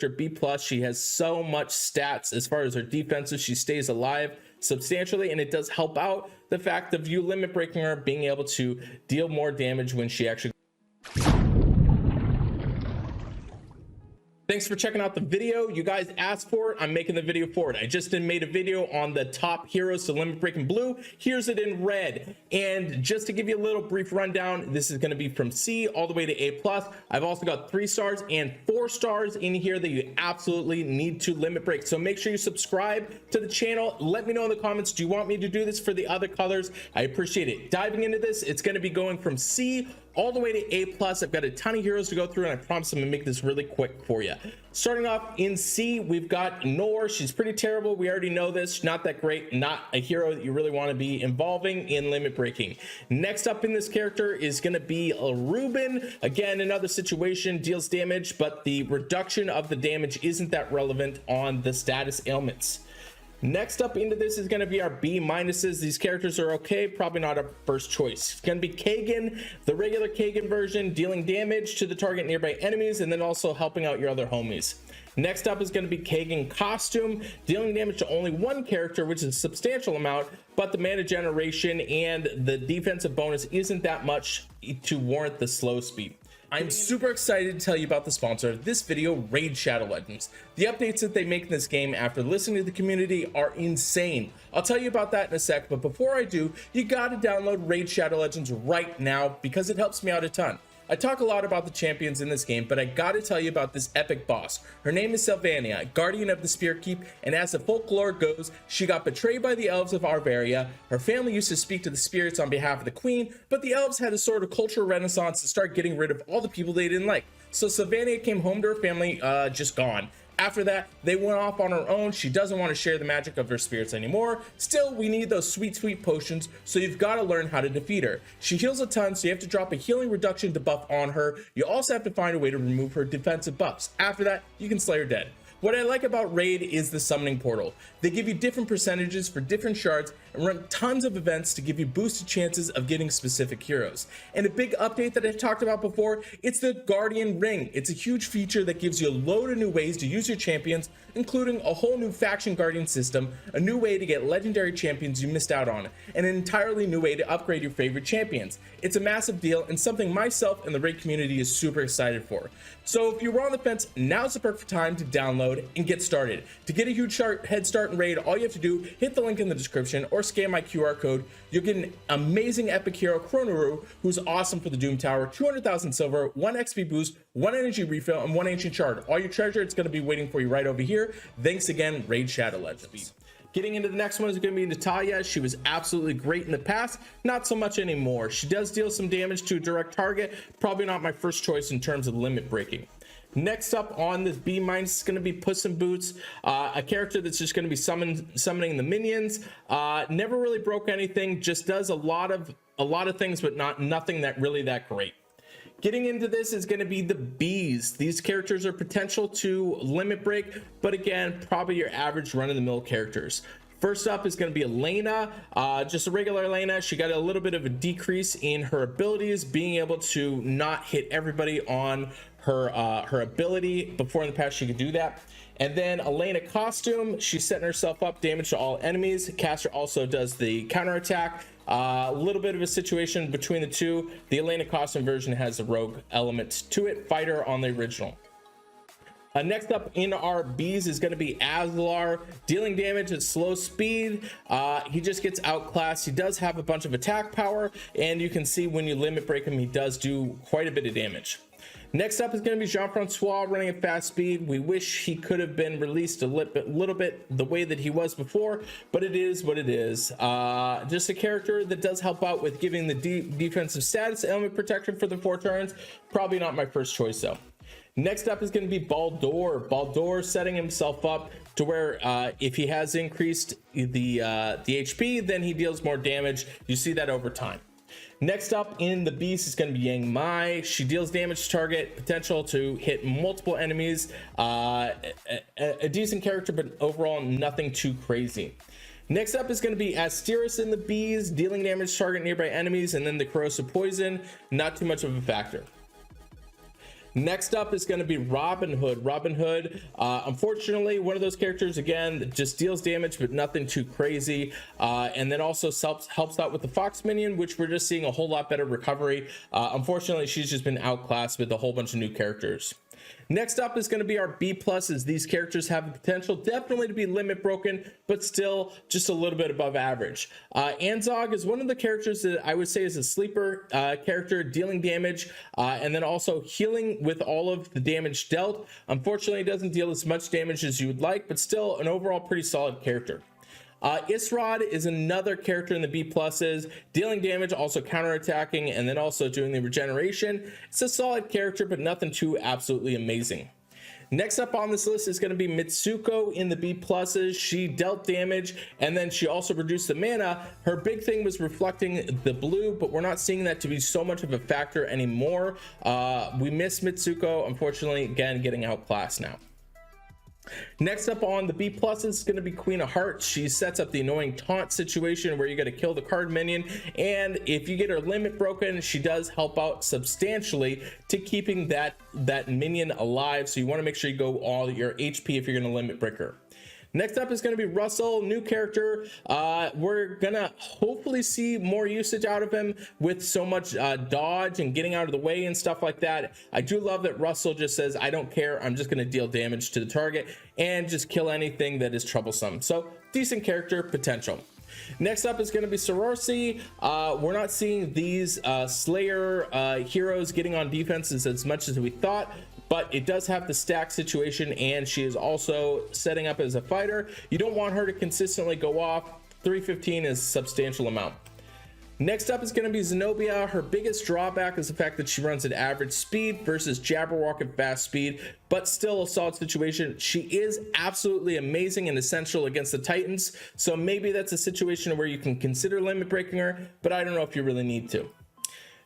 B plus. She has so much stats as far as her defensive. She stays alive substantially, and it does help out the fact of you limit breaking her, being able to deal more damage when she actually. Thanks for checking out the video. You guys asked for it. I'm making the video for it. I just made a video on the top heroes to limit break in blue. Here's it in red. And just to give you a little brief rundown, this is going to be from C all the way to A plus. I've also got 3 stars and 4 stars in here that you absolutely need to limit break. So make sure you subscribe to the channel. Let me know in the comments, do you want me to do this for the other colors? I appreciate it. Diving into this, it's going to be going from C all the way to A plus. I've got a ton of heroes to go through, and I promise I'm gonna make this really quick for you. Starting off in C, we've got Nor. She's pretty terrible. We already know this. Not that great. Not a hero that you really want to be involving in limit breaking. Next up in this character is going to be a Ruben. Again, another situation, deals damage, but the reduction of the damage isn't that relevant on the status ailments. Next up into this is going to be our B minuses. These characters are okay, probably not a first choice. It's going to be Kagan, the regular Kagan version, dealing damage to the target nearby enemies and then also helping out your other homies. Next up is going to be Kagan costume, dealing damage to only one character, which is a substantial amount, but the mana generation and the defensive bonus isn't that much to warrant the slow speed. I'm super excited to tell you about the sponsor of this video, Raid Shadow Legends. The updates that they make in this game after listening to the community are insane. I'll tell you about that in a sec, but before I do, you gotta download Raid Shadow Legends right now because it helps me out a ton. I talk a lot about the champions in this game, but I gotta tell you about this epic boss. Her name is Sylvania, guardian of the Spirit Keep, and as the folklore goes, she got betrayed by the elves of Arvaria. Her family used to speak to the spirits on behalf of the queen, but the elves had a sort of cultural renaissance to start getting rid of all the people they didn't like. So Sylvania came home to her family, just gone. After that, they went off on her own. She doesn't want to share the magic of her spirits anymore. Still, we need those sweet, sweet potions, so you've got to learn how to defeat her. She heals a ton, so you have to drop a healing reduction debuff on her. You also have to find a way to remove her defensive buffs. After that, you can slay her dead. What I like about Raid is the summoning portal. They give you different percentages for different shards and run tons of events to give you boosted chances of getting specific heroes. And a big update that I talked about before, it's the Guardian Ring. It's a huge feature that gives you a load of new ways to use your champions, including a whole new faction guardian system, a new way to get legendary champions you missed out on, and an entirely new way to upgrade your favorite champions. It's a massive deal and something myself and the Raid community is super excited for. So if you were on the fence, now's the perfect time to download and get started. To get a huge head start in Raid, all you have to do, hit the link in the description or scan my QR code. You'll get an amazing epic hero, Chronoru, who's awesome for the Doom Tower, 200,000 silver, 1 XP boost, 1 energy refill, and 1 ancient shard. All your treasure, it's going to be waiting for you right over here. Thanks again, Raid Shadow Legends. Getting into the next one is going to be Natalya. She was absolutely great in the past, not so much anymore. She does deal some damage to a direct target, probably not my first choice in terms of limit breaking. Next up on this B minus is going to be Puss in Boots, a character that's just going to be summoning the minions. Never really broke anything, just does a lot of things, but nothing that really that great. Getting into this is going to be the Bees. These characters are potential to limit break, but again, probably your average run-of-the-mill characters. First up is going to be Elena, just a regular Elena. She got a little bit of a decrease in her abilities, being able to not hit everybody on her ability. Before in the past she could do that. And then Elena costume, she's setting herself up, damage to all enemies. Caster also does the counterattack. A little bit of a situation between the two. The Elena costume version has a rogue element to it, fighter on the original. Next up in our Bs is going to be Aslar, dealing damage at slow speed. He just gets outclassed. He does have a bunch of attack power, and you can see when you limit break him, he does do quite a bit of damage. Next up is going to be Jean-Francois running at fast speed. We wish he could have been released a little bit the way that he was before, but it is what it is. Just a character that does help out with giving the defensive status element protection for the 4 turns. Probably not my first choice though. Next up is going to be Baldur. Baldur setting himself up to where if he has increased the HP, then he deals more damage. You see that over time. Next up in the beast is going to be Yang Mai. She deals damage to target, potential to hit multiple enemies. A decent character, but overall nothing too crazy. Next up is going to be Asteris in the bees, dealing damage to target nearby enemies, and then the corrosive poison, not too much of a factor. Next up is going to be Robin Hood. Robin Hood, unfortunately, one of those characters, again, that just deals damage, but nothing too crazy. And then also helps out with the Fox minion, which we're just seeing a whole lot better recovery. Unfortunately, she's just been outclassed with a whole bunch of new characters. Next up is going to be our B pluses. These characters have the potential definitely to be limit broken, but still just a little bit above average. Anzog is one of the characters that I would say is a sleeper character, dealing damage and then also healing with all of the damage dealt. Unfortunately, it doesn't deal as much damage as you would like, but still an overall pretty solid character. Isrod is another character in the B pluses, dealing damage, also counterattacking, and then also doing the regeneration. It's a solid character, but nothing too absolutely amazing. Next up on this list is going to be Mitsuko in the B pluses. She dealt damage, and then she also reduced the mana. Her big thing was reflecting the blue, but we're not seeing that to be so much of a factor anymore. We miss Mitsuko, unfortunately, again, getting outclassed now. Next up on the B pluses is going to be Queen of Hearts. She sets up the annoying taunt situation where you got to kill the card minion, and if you get her limit broken, she does help out substantially to keeping that minion alive. So you want to make sure you go all your HP if you're going to limit break her. Next up is going to be Russell, new character. We're going to hopefully see more usage out of him with so much dodge and getting out of the way and stuff like that. I do love that Russell just says, I don't care, I'm just going to deal damage to the target and just kill anything that is troublesome. So decent character potential. Next up is going to be Sorority. We're not seeing these Slayer heroes getting on defenses as much as we thought, but it does have the stack situation, and she is also setting up as a fighter. You don't want her to consistently go off. 315 is a substantial amount. Next up is going to be Zenobia. Her biggest drawback is the fact that she runs at average speed versus Jabberwock at fast speed, but still a solid situation. She is absolutely amazing and essential against the Titans, so maybe that's a situation where you can consider limit breaking her, but I don't know if you really need to.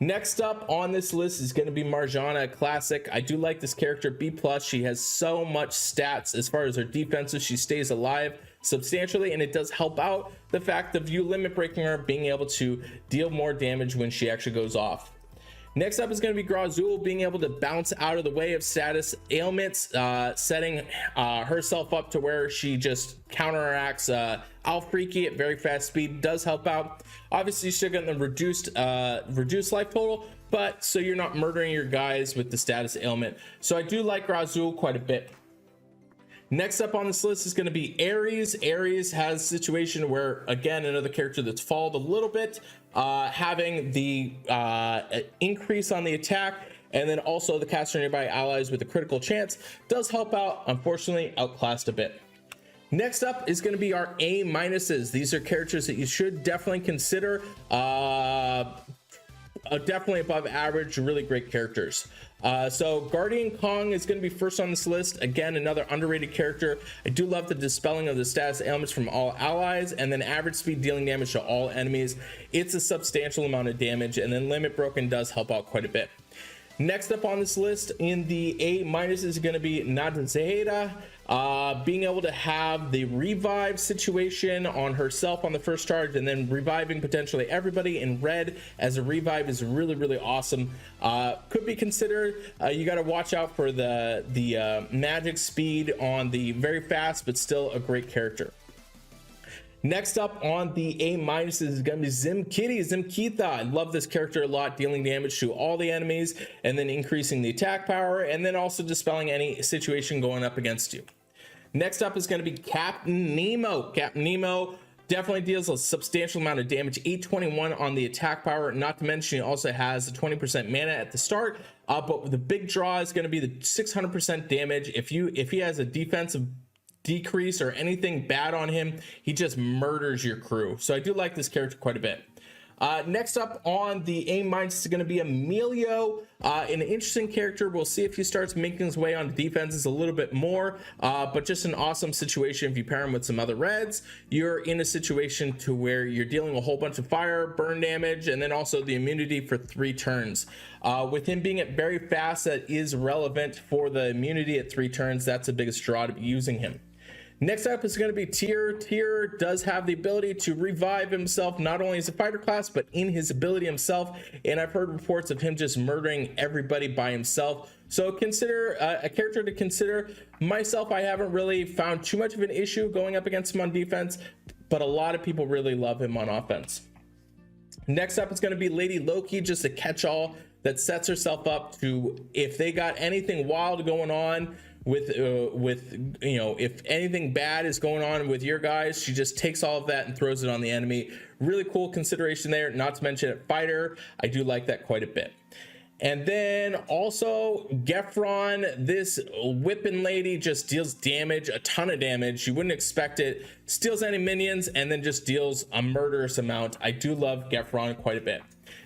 Next up on this list is going to be Marjana, classic. I do like this character, B+. She has so much stats as far as her defenses. She stays alive substantially, and it does help out the fact of you limit breaking her, being able to deal more damage when she actually goes off. Next up is going to be Grazul, being able to bounce out of the way of status ailments, setting herself up to where she just counteracts Alfreaky at very fast speed. Does help out. Obviously, you're still getting the reduced life total, but so you're not murdering your guys with the status ailment. So I do like Grazul quite a bit. Next up on this list is going to be Ares. Ares has a situation where, again, another character that's followed a little bit, having the increase on the attack, and then also the caster nearby allies with a critical chance does help out. Unfortunately, outclassed a bit. Next up is going to be our A minuses. These are characters that you should definitely consider. Definitely above average, really great characters. So Guardian Kong is going to be first on this list. Again, another underrated character. I do love the dispelling of the status ailments from all allies, and then average speed dealing damage to all enemies. It's a substantial amount of damage, and then limit broken does help out quite a bit. Next up on this list in the A minus is going to be Natalya. Being able to have the revive situation on herself on the first charge, and then reviving potentially everybody in red as a revive is really, really awesome. Could be considered. You got to watch out for the magic speed on the very fast, but still a great character. Next up on the A minus is going to be Zimkita. I love this character a lot, dealing damage to all the enemies and then increasing the attack power, and then also dispelling any situation going up against you. Next up is going to be Captain Nemo. Captain Nemo definitely deals a substantial amount of damage, 821 on the attack power, not to mention he also has a 20% mana at the start, but the big draw is going to be the 600% damage. If he has a defensive decrease or anything bad on him, he just murders your crew. So I do like this character quite a bit. Next up on the A minus is going to be Emilio, an interesting character. We'll see if he starts making his way on defenses a little bit more, but just an awesome situation. If you pair him with some other reds, you're in a situation to where you're dealing a whole bunch of fire, burn damage, and then also the immunity for 3 turns. With him being at very fast, that is relevant for the immunity at 3 turns. That's the biggest draw to be using him. Next up is going to be Tyr. Tyr does have the ability to revive himself, not only as a fighter class, but in his ability himself. And I've heard reports of him just murdering everybody by himself. So consider a character to consider. Myself, I haven't really found too much of an issue going up against him on defense, but a lot of people really love him on offense. Next up is going to be Lady Loki, just a catch-all that sets herself up to, if they got anything wild going on with you know, if anything bad is going on with your guys, she just takes all of that and throws it on the enemy. Really cool consideration there. Not to mention at fighter, I do like that quite a bit. And then also Gefron, this whipping lady just deals damage, a ton of damage. You wouldn't expect it. Steals any minions and then just deals a murderous amount. I do love Gefron quite a bit.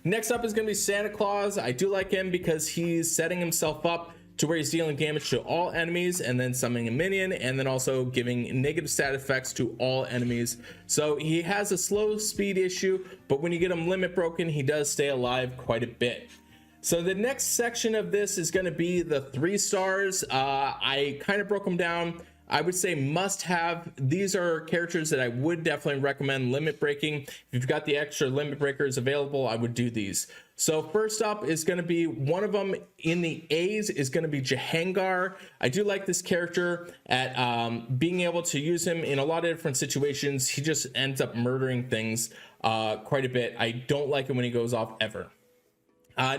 Next up is going to be Santa Claus. I do like him because he's setting himself up to where he's dealing damage to all enemies and then summoning a minion, and then also giving negative stat effects to all enemies. So he has a slow speed issue, but when you get him limit broken, he does stay alive quite a bit. So the next section of this is going to be the 3 stars. I kind of broke them down. I would say must have. These are characters that I would definitely recommend limit breaking. If you've got the extra limit breakers available, I would do these. So first up is going to be, one of them in the A's is going to be Jahangar. I do like this character at being able to use him in a lot of different situations. He just ends up murdering things quite a bit. I don't like him when he goes off ever.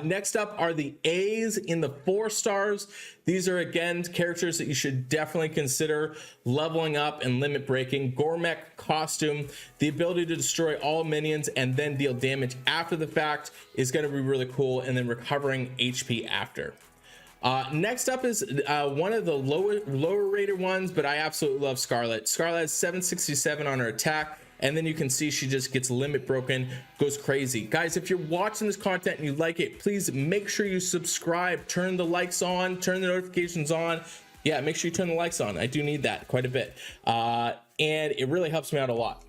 Next up are the A's in the 4 stars. These are again characters that you should definitely consider leveling up and limit breaking. Gormek costume, the ability to destroy all minions and then deal damage after the fact is going to be really cool, and then recovering HP after. Next up is one of the lower rated ones, but I absolutely love Scarlet. Scarlet has 767 on her attack, and then you can see she just gets limit broken, goes crazy. Guys, if you're watching this content and you like it, please make sure you subscribe, turn the likes on, turn the notifications on. Yeah, make sure you turn the likes on. I do need that quite a bit. And it really helps me out a lot.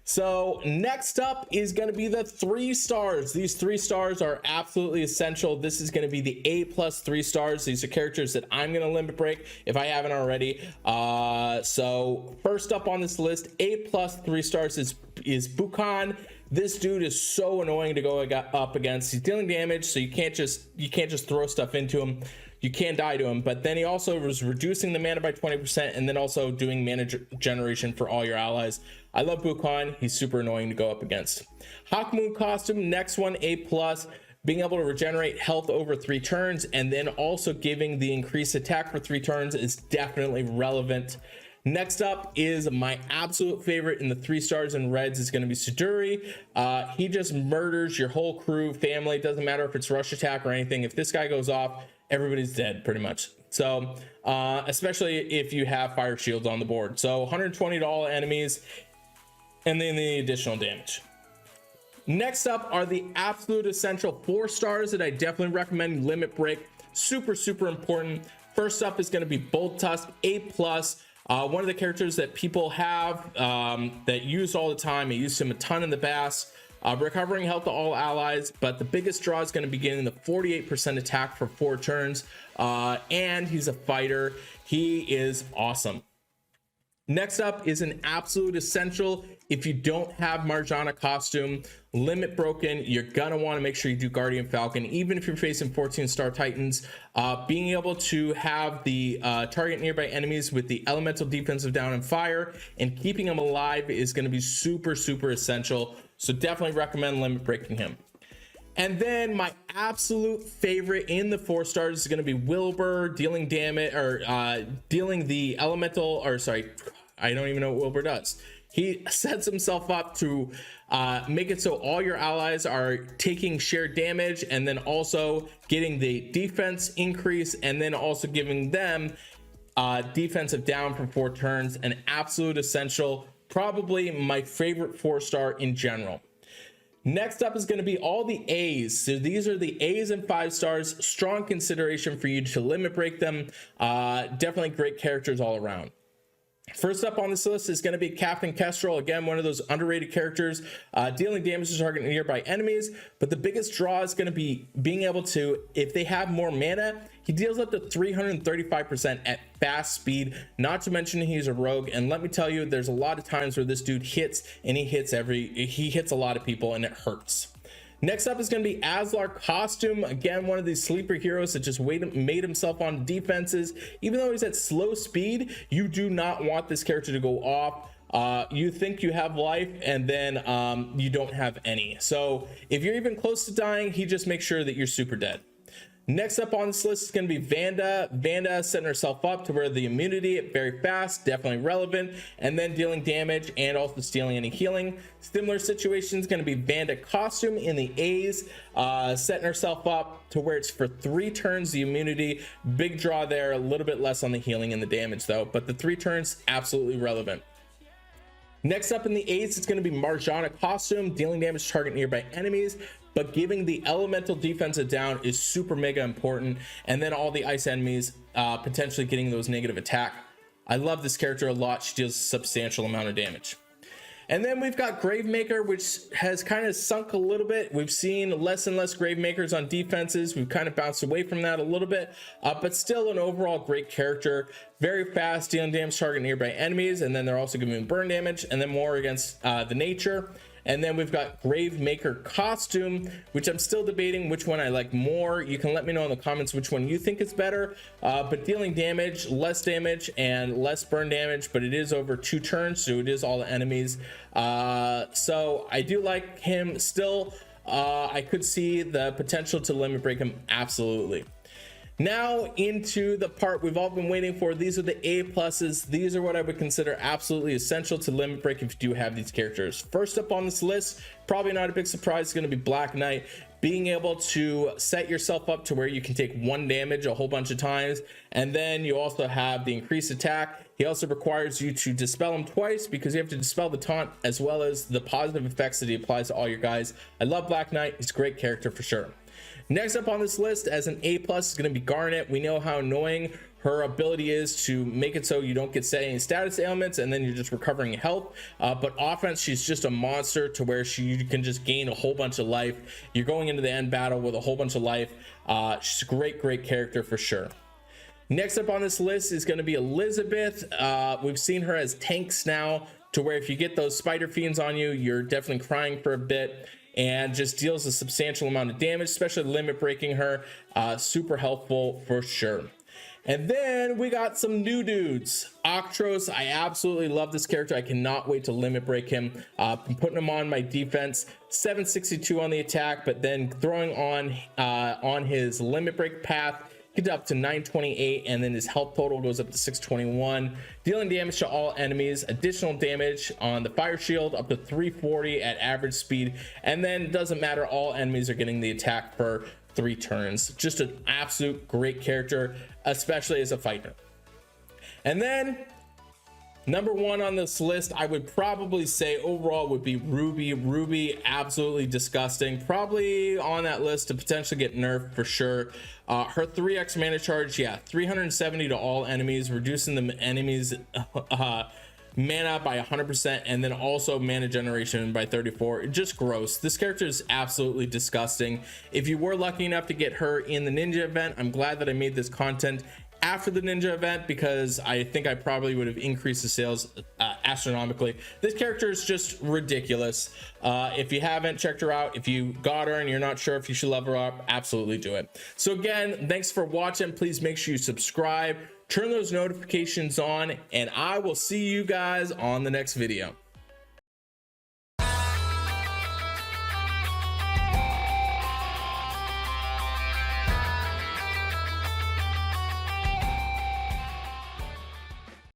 So next up is going to be the 3 stars. These 3 stars are absolutely essential. This is going to be the A+ 3 stars. These are characters that I'm going to limit break if I haven't already. So first up on this list, A+ 3 stars is Bukan. This dude is so annoying to go up against. He's dealing damage, so you can't just throw stuff into him. You can die to him, but then he also was reducing the mana by 20% and then also doing mana generation for all your allies. I love Bukan. He's super annoying to go up against. Hawkmoon costume, next one, A+. Being able to regenerate health over 3 turns and then also giving the increased attack for 3 turns is definitely relevant. Next up is my absolute favorite in the 3 stars and reds is going to be Siduri. He just murders your whole crew, family. Doesn't matter if it's rush attack or anything. If this guy goes off, everybody's dead pretty much. So especially if you have fire shields on the board. So 120 to all enemies and then the additional damage. Next up are the absolute essential 4 stars that I definitely recommend limit break. Super important. First up is going to be Bolt Tusk, A+. One of the characters that people have that use all the time. I used him a ton in the Bass. Recovering health to all allies, but the biggest draw is going to be getting the 48% attack for 4 turns, and he's a fighter. He is awesome. Next up is an absolute essential. If you don't have Marjana costume, limit broken, you're gonna want to make sure you do Guardian Falcon, even if you're facing 14-star Titans. Being able to have the target nearby enemies with the elemental defensive down and fire and keeping them alive is going to be super essential. So definitely recommend limit breaking him. And then my absolute favorite in the 4 stars is going to be Wilbur, dealing damage or dealing the elemental, or sorry, I don't even know what Wilbur does. He sets himself up to make it so all your allies are taking shared damage and then also getting the defense increase and then also giving them defensive down for 4 turns. An absolute essential, probably my favorite 4-star in general. Next up is going to be all the A's. So these are the A's and 5 stars. Strong consideration for you to limit break them. Definitely great characters all around. First up on this list is going to be Captain Kestrel. Again, one of those underrated characters, dealing damage to target nearby enemies. But the biggest draw is going to be being able to, if they have more mana, he deals up to 335% at fast speed. Not to mention he's a rogue. And let me tell you, there's a lot of times where this dude hits and he hits a lot of people and it hurts. Next up is going to be Aslar Costume. Again, one of these sleeper heroes that just made himself on defenses. Even though he's at slow speed, you do not want this character to go off. You think you have life, and then you don't have any. So if you're even close to dying, he just makes sure that you're super dead. Next up on this list is going to be Vanda. Vanda setting herself up to where the immunity very fast, definitely relevant, and then dealing damage and also stealing any healing. Similar situation is going to be Vanda Costume in the A's, setting herself up to where it's for 3 turns the immunity. Big draw there, a little bit less on the healing and the damage though, but the 3 turns absolutely relevant. Next up in the A's, it's going to be Marjana Costume, dealing damage to target nearby enemies, but giving the elemental defensive down is super mega important, and then all the ice enemies potentially getting those negative attack. I love this character a lot. She deals a substantial amount of damage. And then we've got Gravemaker, which has kind of sunk a little bit. We've seen less and less Gravemakers on defenses. We've kind of bounced away from that a little bit, but still an overall great character. Very fast, dealing damage to target nearby enemies, and then they're also giving burn damage, and then more against the nature. And then we've got Gravemaker Costume, which I'm still debating which one I like more. You can let me know in the comments which one you think is better, but dealing damage, less damage and less burn damage, but it is over 2 turns, so it is all the enemies. So I do like him still. I could see the potential to limit break him, absolutely. Now into the part we've all been waiting for. These are the A pluses. These are what I would consider absolutely essential to limit break if you do have these characters. First up on this list, probably not a big surprise, is going to be Black Knight. Being able to set yourself up to where you can take 1 damage a whole bunch of times, and then you also have the increased attack. He also requires you to dispel him twice because you have to dispel the taunt as well as the positive effects that he applies to all your guys. I love Black Knight. He's a great character for sure. Next up on this list as an A plus is going to be Garnet. We know how annoying her ability is to make it so you don't get set any status ailments and then you're just recovering health, but offense, she's just a monster to where you can just gain a whole bunch of life. You're going into the end battle with a whole bunch of life. She's a great character for sure. Next up on this list is going to be Elizabeth. We've seen her as tanks now, to where if you get those spider fiends on you, you're definitely crying for a bit, and just deals a substantial amount of damage, especially limit breaking her. Super helpful for sure. And then we got some new dudes. Octros, I absolutely love this character. I cannot wait to limit break him. I'm putting him on my defense, 762 on the attack, but then throwing on his limit break path, get up to 928, and then his health total goes up to 621, dealing damage to all enemies, additional damage on the fire shield up to 340 at average speed, and then it doesn't matter, all enemies are getting the attack for 3 turns. Just an absolute great character, especially as a fighter. And then number 1 on this list, I would probably say overall would be Ruby. Ruby, absolutely disgusting. Probably on that list to potentially get nerfed for sure. Her 3x mana charge, yeah, 370 to all enemies, reducing the enemies mana by 100%, and then also mana generation by 34. Just gross. This character is absolutely disgusting. If you were lucky enough to get her in the ninja event, I'm glad that I made this content after the ninja event, because I think I probably would have increased the sales astronomically. This character is just ridiculous. If you haven't checked her out, if you got her and you're not sure if you should level her up, absolutely do it. So again, thanks for watching. Please make sure you subscribe, turn those notifications on, and I will see you guys on the next video.